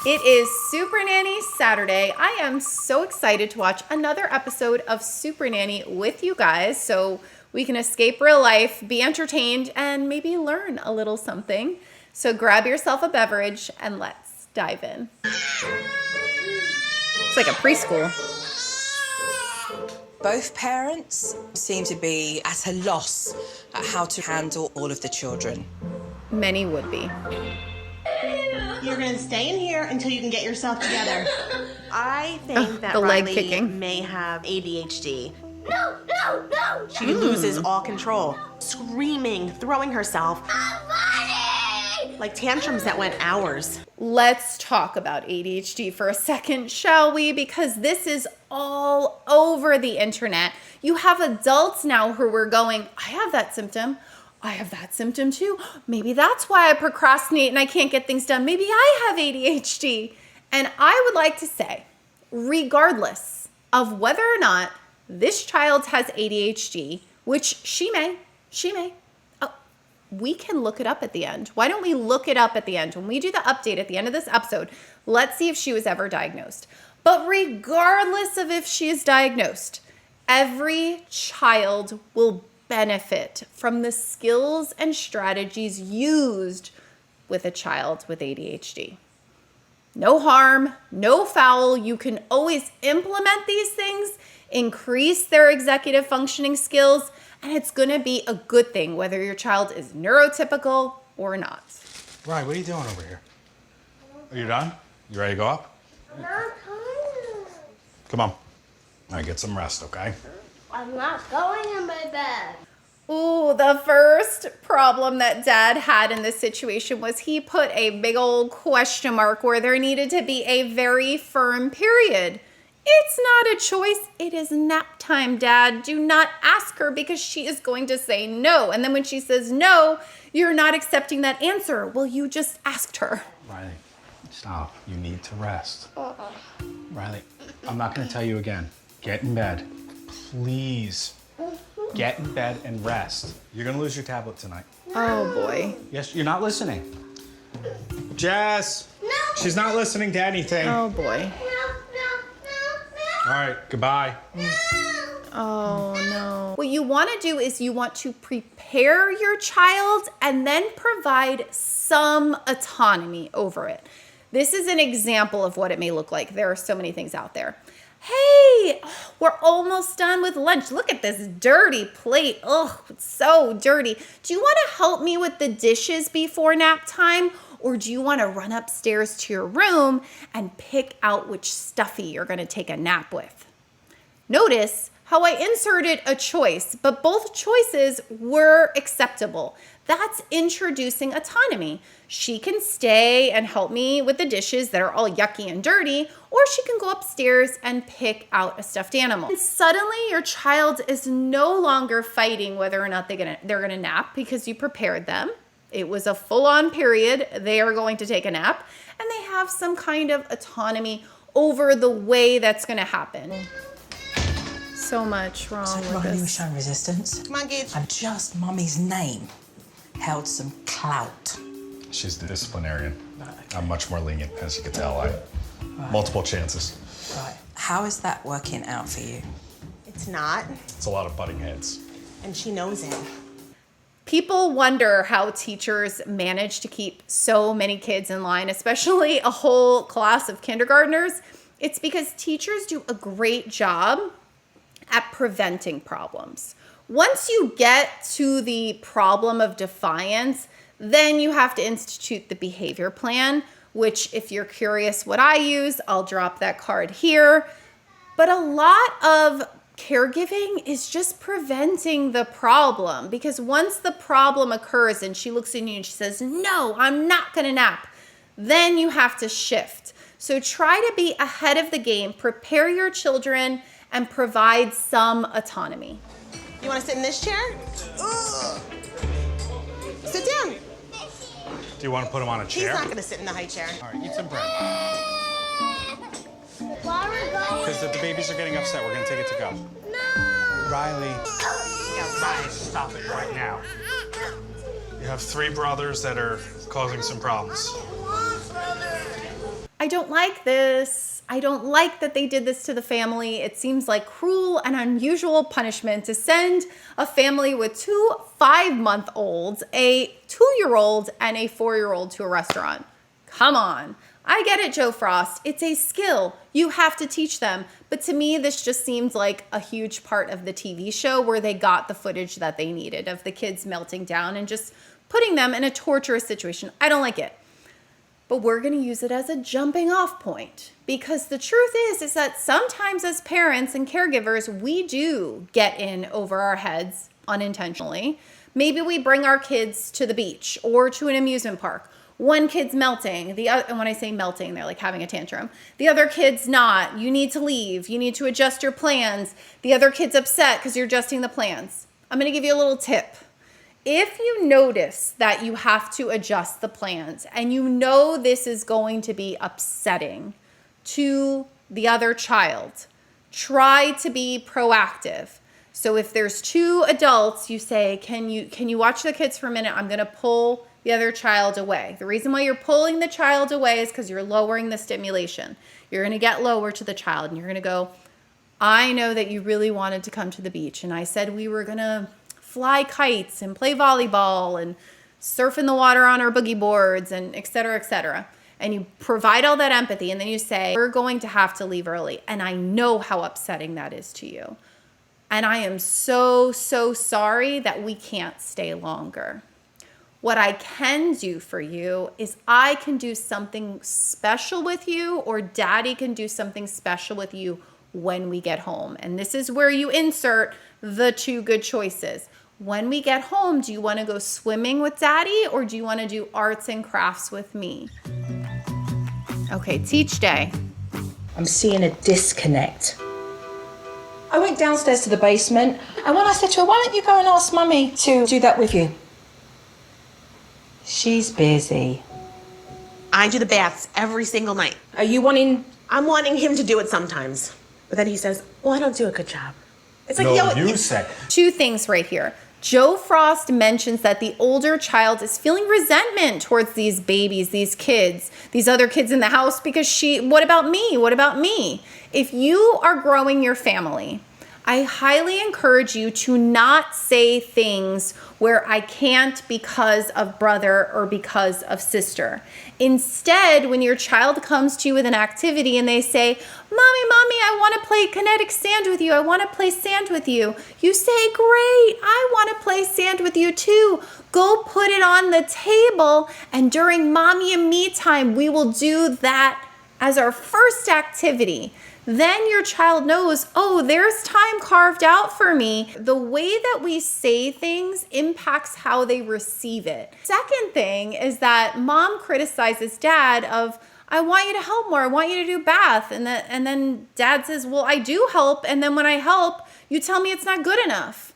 It is Supernanny Saturday. I am so excited to watch another episode of Supernanny with you guys so we can escape real life, be entertained, and maybe learn a little something. So grab yourself a beverage and let's dive in. It's like a preschool. Both parents seem to be at a loss at how to handle all of the children. Many would be. You're gonna stay in here until you can get yourself together. I think that the leg Riley kicking. may have ADHD. No! She loses all control, screaming, throwing herself. Like tantrums that went hours. Let's talk about ADHD for a second, shall we? Because this is all over the internet. You have adults now who are going, I have that symptom. I have that symptom too. Maybe that's why I procrastinate and I can't get things done. Maybe I have ADHD. And I would like to say, regardless of whether or not this child has ADHD, which she may, we can look it up at the end. Why don't we look it up at the end? When we do the update at the end of this episode, let's see if she was ever diagnosed. But regardless of if she is diagnosed, every child will benefit from the skills and strategies used with a child with ADHD. No harm, no foul. You can always implement these things, increase their executive functioning skills, and it's going to be a good thing whether your child is neurotypical or not. Right, what are you doing over here? Are you done? You ready to go up? I'm not coming. Come on. All right, get some rest, okay? I'm not going in my bed. Ooh, the first problem that Dad had in this situation was he put a big old question mark where there needed to be a very firm period. It's not a choice. It is nap time, Dad. Do not ask her because she is going to say no. And then when she says no, you're not accepting that answer. Well, you just asked her. Riley, stop. You need to rest. Riley, I'm not going to tell you again. Get in bed. Please. Get in bed and rest. You're going to lose your tablet tonight. Oh, boy. Yes, you're not listening. Jess! No. She's not listening to anything. Oh, boy. All right, goodbye. Oh, no. What you want to do is you want to prepare your child and then provide some autonomy over it. This is an example of what it may look like. There are so many things out there. Hey, we're almost done with lunch. Look at this dirty plate. Oh, it's so dirty. Do you want to help me with the dishes before nap time? Or do you want to run upstairs to your room and pick out which stuffy you're going to take a nap with? Notice how I inserted a choice, but both choices were acceptable. That's introducing autonomy. She can stay and help me with the dishes that are all yucky and dirty, or she can go upstairs and pick out a stuffed animal. And suddenly your child is no longer fighting whether or not they're gonna nap because you prepared them. It was a full-on period. They are going to take a nap, and they have some kind of autonomy over the way that's gonna happen. So much wrong with Riley was this. showing resistance. Come on, Gage. And just Mummy's name held some clout. She's the disciplinarian. Right, okay. I'm much more lenient, as you can tell. Multiple chances. Right. How is that working out for you? It's not, It's a lot of butting heads. and she knows it. People wonder how teachers manage to keep so many kids in line, especially a whole class of kindergartners. It's because teachers do a great job at preventing problems. Once you get to the problem of defiance, then you have to institute the behavior plan, which if you're curious what I use, I'll drop that card here. But a lot of caregiving is just preventing the problem, because once the problem occurs and she looks at you and she says, no, I'm not gonna nap, then you have to shift. So try to be ahead of the game, prepare your children, and provide some autonomy. You want to sit in this chair? Ugh. Sit down. Do you want to put him on a He's chair? not going to sit in the high chair. All right, eat some bread. Why are we going? Because the babies are getting upset. We're going to take it to go. No. Riley. Guys, stop it right now. You have 3 brothers that are causing some problems. I don't like this. I don't like that they did this to the family. It seems like cruel and unusual punishment to send a family with 2 5-month-olds, a 2-year-old, and a 4-year-old to a restaurant. Come on. I get it, Joe Frost. It's a skill. You have to teach them. But to me, this just seems like a huge part of the TV show where they got the footage that they needed of the kids melting down and just putting them in a torturous situation. I don't like it. But we're going to use it as a jumping off point, because the truth is that sometimes as parents and caregivers, we do get in over our heads unintentionally. Maybe we bring our kids to the beach or to an amusement park. One kid's melting, and when I say melting, they're like having a tantrum. The other kid's not. You need to leave. You need to adjust your plans. The other kid's upset because you're adjusting the plans. I'm going to give you a little tip. If you notice that you have to adjust the plans and you know this is going to be upsetting to the other child, try to be proactive. So if there's 2 adults, you say, can you watch the kids for a minute? I'm going to pull the other child away. The reason why you're pulling the child away is because you're lowering the stimulation. You're going to get lower to the child and you're going to go, I know that you really wanted to come to the beach, and I said we were going to fly kites and play volleyball and surf in the water on our boogie boards and et cetera, et cetera. And you provide all that empathy, and then you say, we're going to have to leave early. And I know how upsetting that is to you. And I am so, so sorry that we can't stay longer. What I can do for you is I can do something special with you, or Daddy can do something special with you when we get home. And this is where you insert the 2 good choices. When we get home, do you want to go swimming with Daddy, or do you want to do arts and crafts with me? Okay, teach day. I'm seeing a disconnect. I went downstairs to the basement, and when I said to her, why don't you go and ask Mummy to do that with you? She's busy. I do the baths every single night. Are you wanting... I'm wanting him to do it sometimes. But then he says, well, I don't do a good job. It's like, No, yo, you say. 2 things right here. Joe Frost mentions that the older child is feeling resentment towards these babies, these kids, these other kids in the house, because what about me? What about me? If you are growing your family, I highly encourage you to not say things where I can't because of brother or because of sister. Instead, when your child comes to you with an activity and they say, Mommy, I want to play kinetic sand with you. I want to play sand with you. You say, great, I want to play sand with you too. Go put it on the table, and during Mommy and me time, we will do that as our first activity. Then your child knows, oh, there's time carved out for me. The way that we say things impacts how they receive it. Second thing is that Mom criticizes Dad of, I want you to help more. I want you to do bath. And then Dad says, well, I do help. And then when I help, you tell me it's not good enough.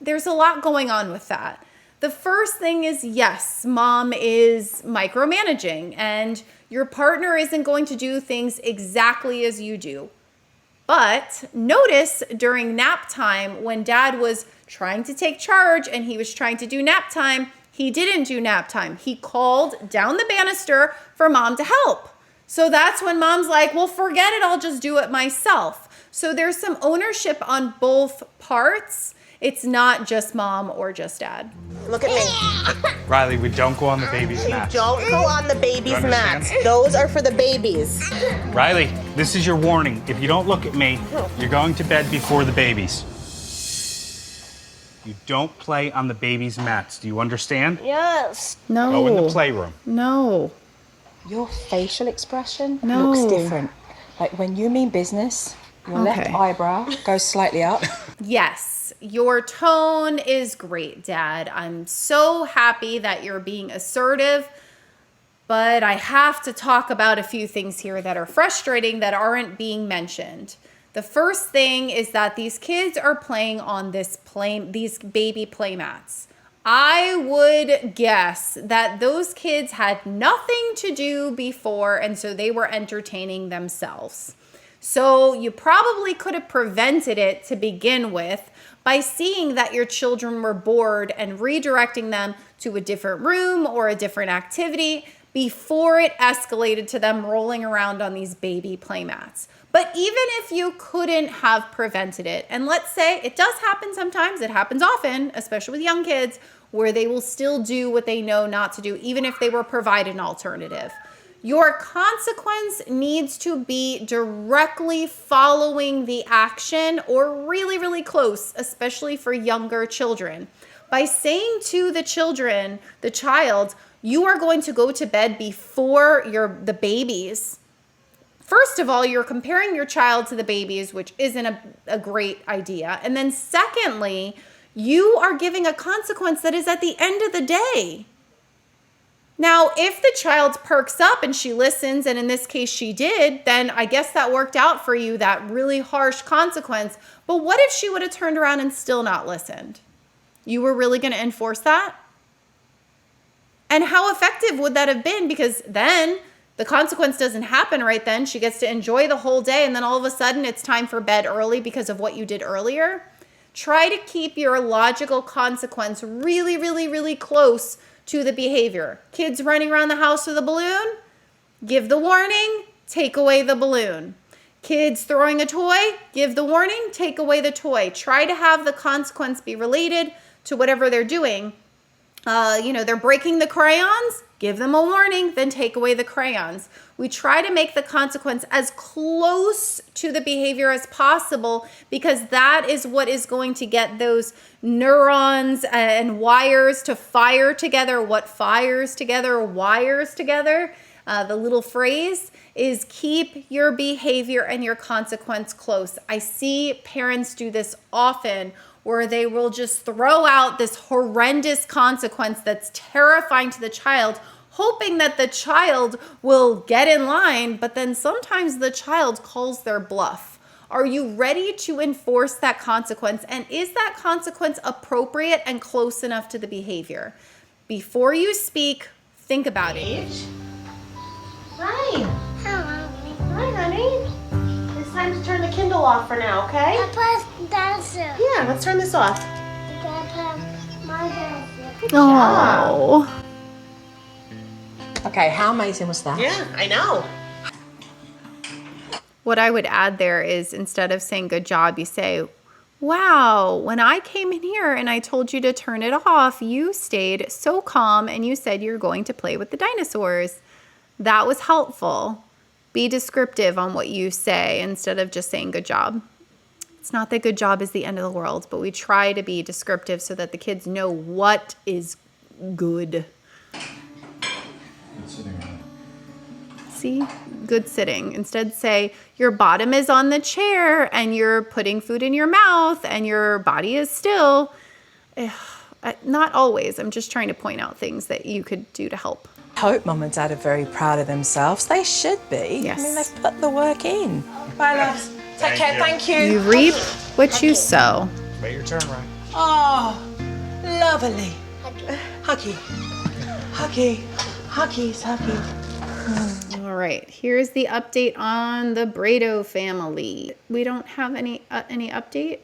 There's a lot going on with that. The first thing is, yes, Mom is micromanaging, and your partner isn't going to do things exactly as you do. But notice during nap time, when Dad was trying to take charge and he was trying to do nap time, he didn't do nap time. He called down the banister for Mom to help. So that's when Mom's like, well, forget it, I'll just do it myself. So there's some ownership on both parts. It's not just Mom or just Dad. look at me. Riley, we don't go on the baby's You mats. don't go on the baby's understand? mats. Those are for the babies. Riley, this is your warning. If you don't look at me, you're going to bed before the babies. You don't play on the baby's mats. Do you understand? Yes. No. Go in the playroom. No. Your facial expression No. looks different. Like when you mean business, your left Okay. eyebrow goes slightly up. Yes, your tone is great, Dad. I'm so happy that you're being assertive, but I have to talk about a few things here that are frustrating that aren't being mentioned. The first thing is that these kids are playing on these baby play mats. I would guess that those kids had nothing to do before, and so they were entertaining themselves. So you probably could have prevented it to begin with by seeing that your children were bored and redirecting them to a different room or a different activity. before it escalated to them rolling around on these baby play mats. But even if you couldn't have prevented it, and let's say it does happen sometimes, it happens often, especially with young kids, where they will still do what they know not to do, even if they were provided an alternative. Your consequence needs to be directly following the action or really, really close, especially for younger children. By saying to the child, you are going to go to bed before the babies. First of all, you're comparing your child to the babies, which isn't a great idea. And then secondly, you are giving a consequence that is at the end of the day. Now, if the child perks up and she listens, and in this case she did, then I guess that worked out for you, that really harsh consequence. But what if she would have turned around and still not listened? You were really going to enforce that? And how effective would that have been? Because then the consequence doesn't happen right then. She gets to enjoy the whole day, and then all of a sudden it's time for bed early because of what you did earlier. Try to keep your logical consequence really, really, really close to the behavior. Kids running around the house with a balloon, give the warning, take away the balloon. Kids throwing a toy, give the warning, take away the toy. Try to have the consequence be related to whatever they're doing. They're breaking the crayons, give them a warning, then take away the crayons. We try to make the consequence as close to the behavior as possible because that is what is going to get those neurons and wires to fire together. What fires together, wires together. The little phrase is keep your behavior and your consequence close. I see parents do this often where they will just throw out this horrendous consequence that's terrifying to the child, hoping that the child will get in line, but then sometimes the child calls their bluff. Are you ready to enforce that consequence? And is that consequence appropriate and close enough to the behavior? Before you speak, think about it. Hi. Hello. Hi, honey. It's time to turn the Kindle off for now, okay? Papa's dancer. Yeah, let's turn this off. Papa, my dancer. Oh. Okay, how amazing was that? Yeah, I know. What I would add there is instead of saying good job, you say, wow, when I came in here and I told you to turn it off, you stayed so calm and you said you're going to play with the dinosaurs. That was helpful. Be descriptive on what you say instead of just saying good job. It's not that good job is the end of the world, but we try to be descriptive so that the kids know what is good. Good sitting, Riley. See? Good sitting. Instead say your bottom is on the chair and you're putting food in your mouth and your body is still. Not always. I'm just trying to point out things that you could do to help. I hope Mum and Dad are very proud of themselves. They should be. Yes. I mean, they've put the work in. Bye, loves. Take care. Thank you. You reap what you sow. Wait your turn, right? Oh, lovely. Huggy. Huggy. Huggies, huggies. All right, here's the update on the Braido family. We don't have any update.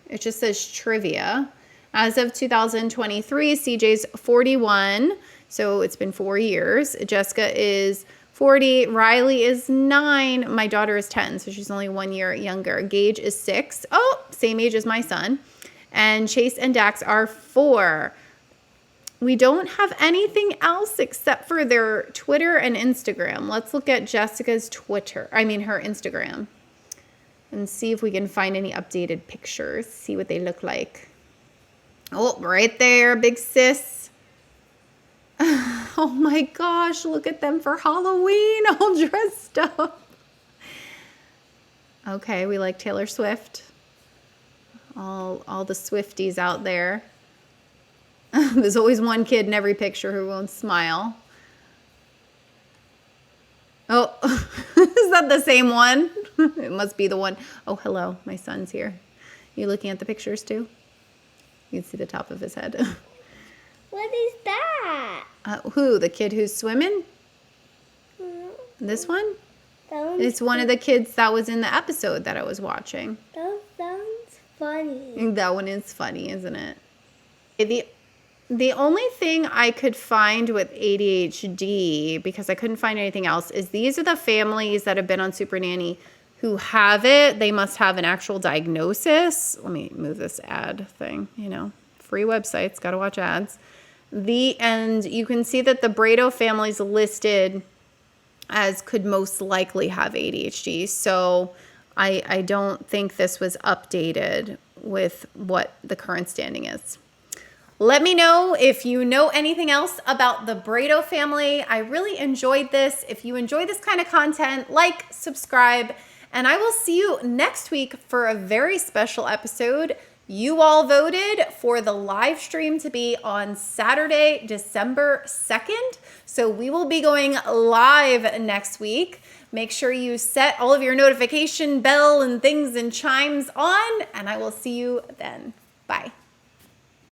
It just says trivia. As of 2023, CJ's 41, so it's been 4 years. Jessica is 40. Riley is 9. My daughter is 10, so she's only 1 year younger. Gage is 6. Oh, same age as my son. And Chase and Dax are 4. We don't have anything else except for their Twitter and Instagram. Let's look at Jessica's her Instagram, and see if we can find any updated pictures, see what they look like. Oh, right there, big sis. Oh my gosh, look at them for Halloween, all dressed up. Okay, we like Taylor Swift. All the Swifties out there. There's always one kid in every picture who won't smile. Oh, is that the same one? It must be the one. Oh, hello, my son's here. You looking at the pictures too? You can see the top of his head. What is that? Who? The kid who's swimming? This one? It's one of the kids that was in the episode that I was watching. That sounds funny. That one is funny, isn't it? The only thing I could find with ADHD, because I couldn't find anything else, is these are the families that have been on Supernanny who have it. They must have an actual diagnosis. Let me move this ad thing, free websites, got to watch ads. And you can see that the Braidos families listed as could most likely have ADHD. So I don't think this was updated with what the current standing is. Let me know if you know anything else about the Braidos family. I really enjoyed this. If you enjoy this kind of content, like, subscribe, and I will see you next week for a very special episode. You all voted for the live stream to be on Saturday, December 2nd. So we will be going live next week. Make sure you set all of your notification bell and things and chimes on, and I will see you then. Bye.